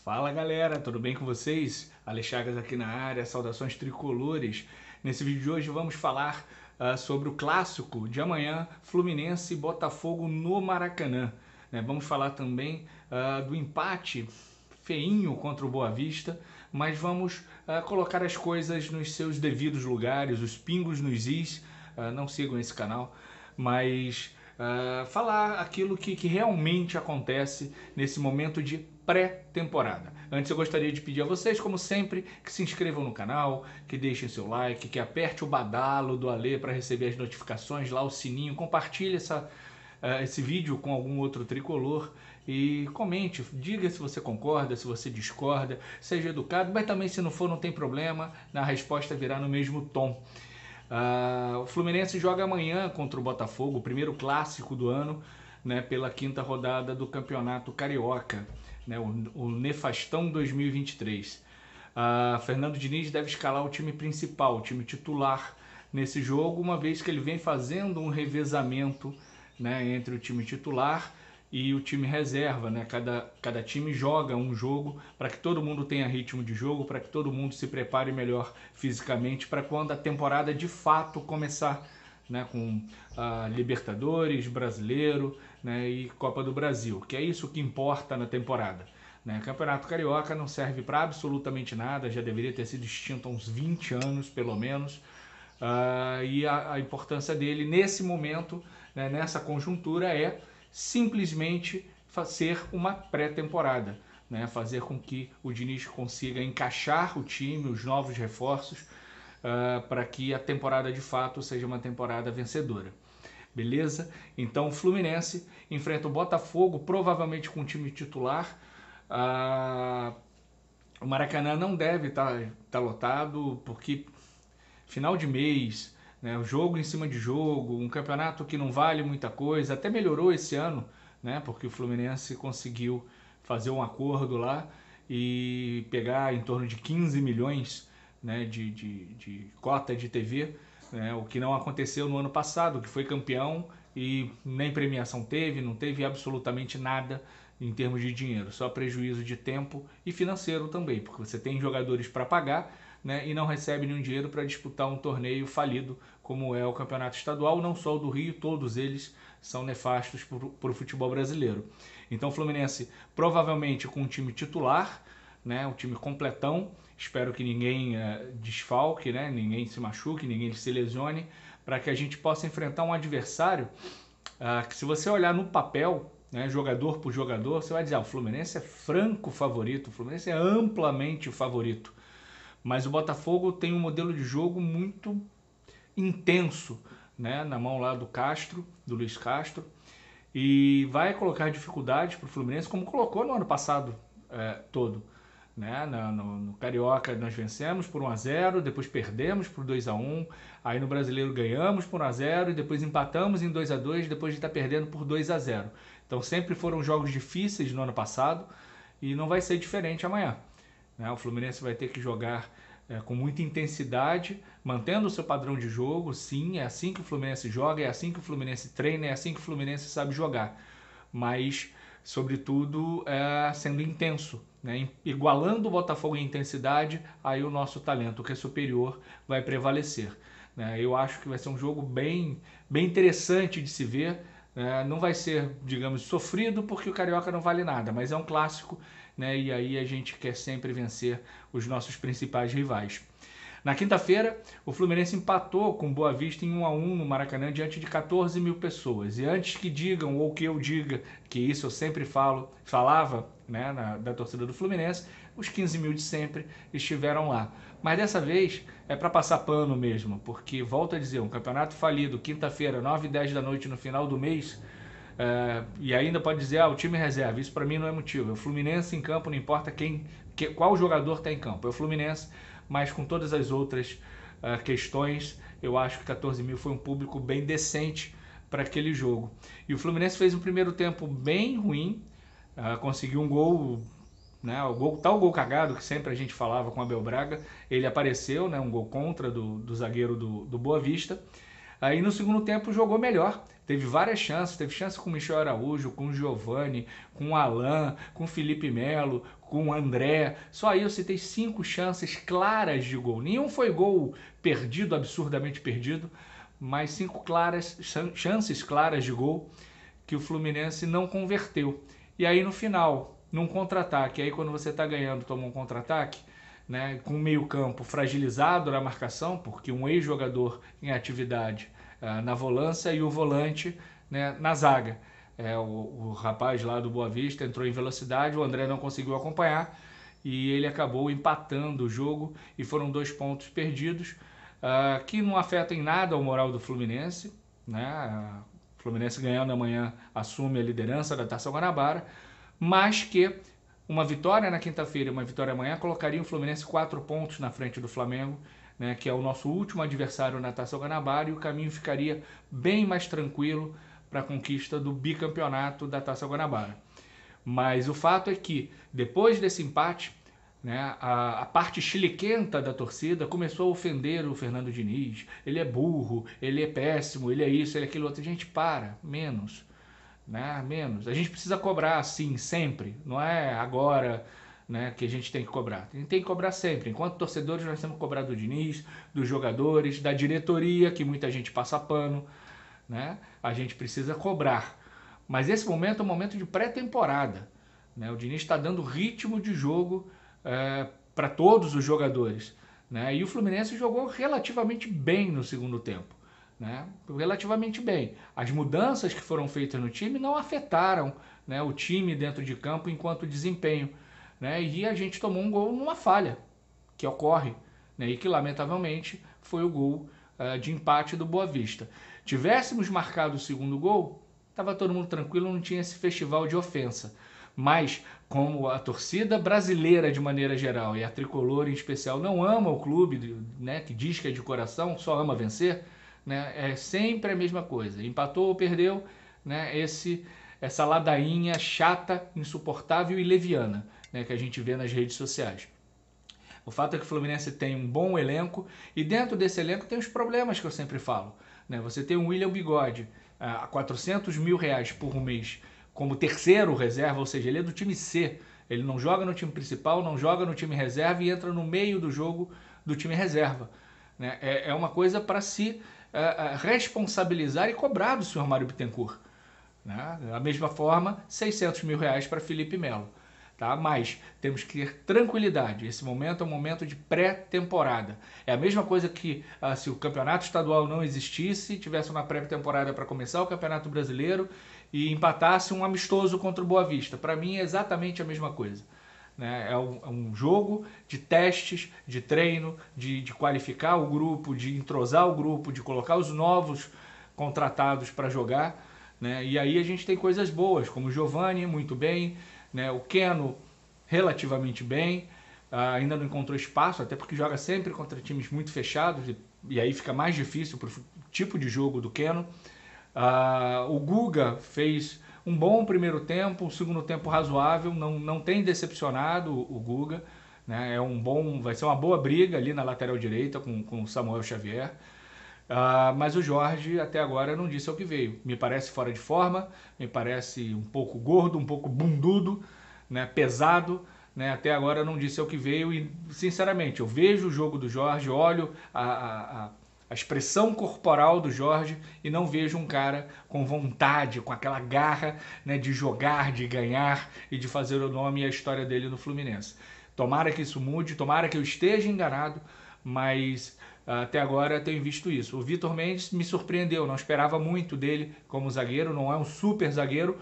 Fala galera, tudo bem com vocês? Alex Chagas aqui na área, saudações tricolores. Nesse vídeo de hoje vamos falar sobre o clássico de amanhã, Fluminense e Botafogo no Maracanã. Vamos falar também do empate feinho contra o Boa Vista, mas vamos colocar as coisas nos seus devidos lugares, os pingos nos is. Não sigam esse canal, mas falar aquilo que realmente acontece nesse momento de pré-temporada. Antes eu gostaria de pedir a vocês, como sempre, que se inscrevam no canal, que deixem seu like, que aperte o badalo do Alê para receber as notificações, lá o sininho, compartilhe esse vídeo com algum outro tricolor e comente, diga se você concorda, se você discorda, seja educado, mas também se não for não tem problema, a resposta virá no mesmo tom. O Fluminense joga amanhã contra o Botafogo, o primeiro clássico do ano, pela quinta rodada do Campeonato Carioca, o Nefastão 2023. Fernando Diniz deve escalar o time principal, o time titular nesse jogo, uma vez que ele vem fazendo um revezamento entre o time titular e o time reserva, Cada time joga um jogo para que todo mundo tenha ritmo de jogo, para que todo mundo se prepare melhor fisicamente para quando a temporada de fato começar, com Libertadores, Brasileiro, e Copa do Brasil, que é isso que importa na temporada. Campeonato Carioca não serve para absolutamente nada, já deveria ter sido extinto há uns 20 anos, pelo menos, e a importância dele nesse momento, nessa conjuntura, é simplesmente fazer uma pré-temporada, fazer com que o Diniz consiga encaixar o time, os novos reforços, para que a temporada de fato seja uma temporada vencedora. Beleza? Então o Fluminense enfrenta o Botafogo, provavelmente com o time titular. O Maracanã não deve estar lotado, porque final de mês, o jogo em cima de jogo, um campeonato que não vale muita coisa, até melhorou esse ano, porque o Fluminense conseguiu fazer um acordo lá e pegar em torno de 15 milhões de cota de TV, o que não aconteceu no ano passado, que foi campeão e nem premiação teve, não teve absolutamente nada em termos de dinheiro, só prejuízo de tempo e financeiro também, porque você tem jogadores para pagar, e não recebe nenhum dinheiro para disputar um torneio falido como é o Campeonato Estadual, não só o do Rio, todos eles são nefastos para o futebol brasileiro. Então o Fluminense provavelmente com um time titular, um time completão, espero que ninguém desfalque, ninguém se machuque, ninguém se lesione, para que a gente possa enfrentar um adversário que, se você olhar no papel, jogador por jogador, você vai dizer, o Fluminense é franco favorito, o Fluminense é amplamente o favorito. Mas o Botafogo tem um modelo de jogo muito intenso, na mão lá do Castro, do Luiz Castro, e vai colocar dificuldade para o Fluminense, como colocou no ano passado todo. No Carioca nós vencemos por 1-0, depois perdemos por 2-1, aí no Brasileiro ganhamos por 1-0 e depois empatamos em 2-2, depois de estar perdendo por 2-0. Então sempre foram jogos difíceis no ano passado e não vai ser diferente amanhã. O Fluminense vai ter que jogar com muita intensidade, mantendo o seu padrão de jogo. Sim, é assim que o Fluminense joga, é assim que o Fluminense treina, é assim que o Fluminense sabe jogar. Mas, sobretudo, sendo intenso, igualando o Botafogo em intensidade, aí o nosso talento, que é superior, vai prevalecer. Eu acho que vai ser um jogo bem interessante de se ver. Não vai ser, digamos, sofrido, porque o Carioca não vale nada, mas é um clássico, e aí a gente quer sempre vencer os nossos principais rivais. Na quinta-feira, o Fluminense empatou com o Boa Vista em 1-1 no Maracanã diante de 14 mil pessoas. E antes que digam, ou que eu diga, que isso eu sempre falava da torcida do Fluminense, os 15 mil de sempre estiveram lá. Mas dessa vez é para passar pano mesmo, porque, volto a dizer, um campeonato falido, quinta-feira, 9h10 da noite no final do mês, e ainda pode dizer, o time reserva. Isso para mim não é motivo. É o Fluminense em campo, não importa qual jogador está em campo. É o Fluminense, mas com todas as outras questões, eu acho que 14 mil foi um público bem decente para aquele jogo. E o Fluminense fez um primeiro tempo bem ruim, conseguiu um gol, o gol cagado que sempre a gente falava com o Abel Braga, ele apareceu, um gol contra do zagueiro do Boa Vista. Aí no segundo tempo jogou melhor, teve várias chances, teve chance com o Michel Araújo, com o Giovani, com o Alan, com o Felipe Melo, com o André. Só aí eu citei 5 chances claras de gol. Nenhum foi gol perdido, absurdamente perdido, mas 5 chances claras de gol que o Fluminense não converteu. E aí no final, num contra-ataque, aí quando você está ganhando, toma um contra-ataque, né, com o meio-campo fragilizado na marcação, porque um ex-jogador em atividade na volância e o volante, né, na zaga. O rapaz lá do Boa Vista entrou em velocidade, o André não conseguiu acompanhar e ele acabou empatando o jogo e foram 2 pontos perdidos, que não afetam em nada o moral do Fluminense, né? O Fluminense ganhando amanhã assume a liderança da Taça Guanabara, mas que uma vitória na quinta-feira e uma vitória amanhã colocaria o Fluminense 4 pontos na frente do Flamengo, né, que é o nosso último adversário na Taça Guanabara, e o caminho ficaria bem mais tranquilo para a conquista do bicampeonato da Taça Guanabara. Mas o fato é que, depois desse empate, né, a parte chiliquenta da torcida começou a ofender o Fernando Diniz. Ele é burro, ele é péssimo, ele é isso, ele é aquilo outro. Gente, menos. Né? Menos. A gente precisa cobrar assim, sempre. Não é agora, né, que a gente tem que cobrar. A gente tem que cobrar sempre. Enquanto torcedores, nós temos que cobrar do Diniz, dos jogadores, da diretoria, que muita gente passa pano. Né? A gente precisa cobrar. Mas esse momento é um momento de pré-temporada. Né? O Diniz está dando ritmo de jogo para todos os jogadores. Né? E o Fluminense jogou relativamente bem no segundo tempo. Né? Relativamente bem. As mudanças que foram feitas no time não afetaram, né, o time dentro de campo enquanto desempenho. Né? E a gente tomou um gol numa falha que ocorre, né, e que lamentavelmente foi o gol de empate do Boa Vista. Tivéssemos marcado o segundo gol, estava todo mundo tranquilo, não tinha esse festival de ofensa. Mas, como a torcida brasileira de maneira geral e a tricolor em especial não ama o clube, né, que diz que é de coração, só ama vencer, né, é sempre a mesma coisa. Empatou ou perdeu, né, essa ladainha chata, insuportável e leviana, né, que a gente vê nas redes sociais. O fato é que o Fluminense tem um bom elenco e dentro desse elenco tem os problemas que eu sempre falo. Né? Você tem o William Bigode a R$400 mil por mês como terceiro reserva, ou seja, ele é do time C. Ele não joga no time principal, não joga no time reserva e entra no meio do jogo do time reserva. Né? É uma coisa para se responsabilizar e cobrar do senhor Mário Bittencourt. Né? Da mesma forma, R$600 mil para Felipe Melo. Tá? Mas temos que ter tranquilidade. Esse momento é um momento de pré-temporada. É a mesma coisa que se o campeonato estadual não existisse, tivesse uma pré-temporada para começar o Campeonato Brasileiro e empatasse um amistoso contra o Boa Vista. Para mim é exatamente a mesma coisa. Né? É um jogo de testes, de treino, de qualificar o grupo, de entrosar o grupo, de colocar os novos contratados para jogar. Né? E aí a gente tem coisas boas, como o Giovani, muito bem, né? O Keno, relativamente bem, ainda não encontrou espaço, até porque joga sempre contra times muito fechados, e aí fica mais difícil para o tipo de jogo do Keno. O Guga fez um bom primeiro tempo, um segundo tempo razoável, não tem decepcionado o Guga. Né? Vai ser uma boa briga ali na lateral direita com o Samuel Xavier. Mas o Jorge até agora não disse ao que veio. Me parece fora de forma, me parece um pouco gordo, um pouco bundudo, né, pesado. Né, até agora não disse ao que veio e, sinceramente, eu vejo o jogo do Jorge, olho a expressão corporal do Jorge e não vejo um cara com vontade, com aquela garra, né, de jogar, de ganhar e de fazer o nome e a história dele no Fluminense. Tomara que isso mude, tomara que eu esteja enganado, mas até agora tenho visto isso. O Vitor Mendes me surpreendeu, não esperava muito dele como zagueiro, não é um super zagueiro,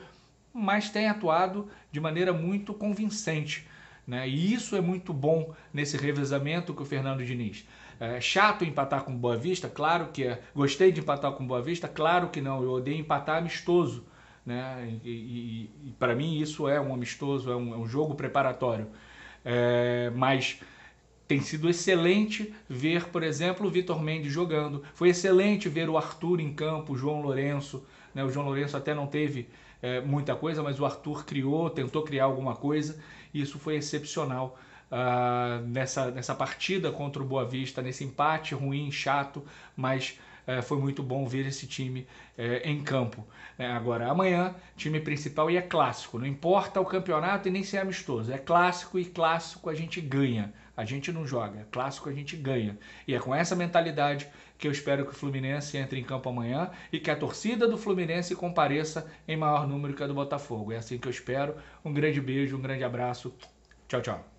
mas tem atuado de maneira muito convincente. Né? E isso é muito bom nesse revezamento que o Fernando Diniz. É chato empatar com Boa Vista? Claro que é. Gostei de empatar com Boa Vista? Claro que não. Eu odeio empatar amistoso. Né? E para mim isso é um amistoso, é um jogo preparatório. Mas tem sido excelente ver, por exemplo, o Vitor Mendes jogando. Foi excelente ver o Arthur em campo, o João Lourenço. Né? O João Lourenço até não teve muita coisa, mas o Arthur tentou criar alguma coisa. E isso foi excepcional nessa partida contra o Boa Vista, nesse empate ruim, chato, mas foi muito bom ver esse time em campo. Agora, amanhã, time principal e é clássico. Não importa o campeonato e nem ser amistoso. É clássico e clássico a gente ganha. A gente não joga. Clássico a gente ganha. E é com essa mentalidade que eu espero que o Fluminense entre em campo amanhã e que a torcida do Fluminense compareça em maior número que a do Botafogo. É assim que eu espero. Um grande beijo, um grande abraço. Tchau, tchau.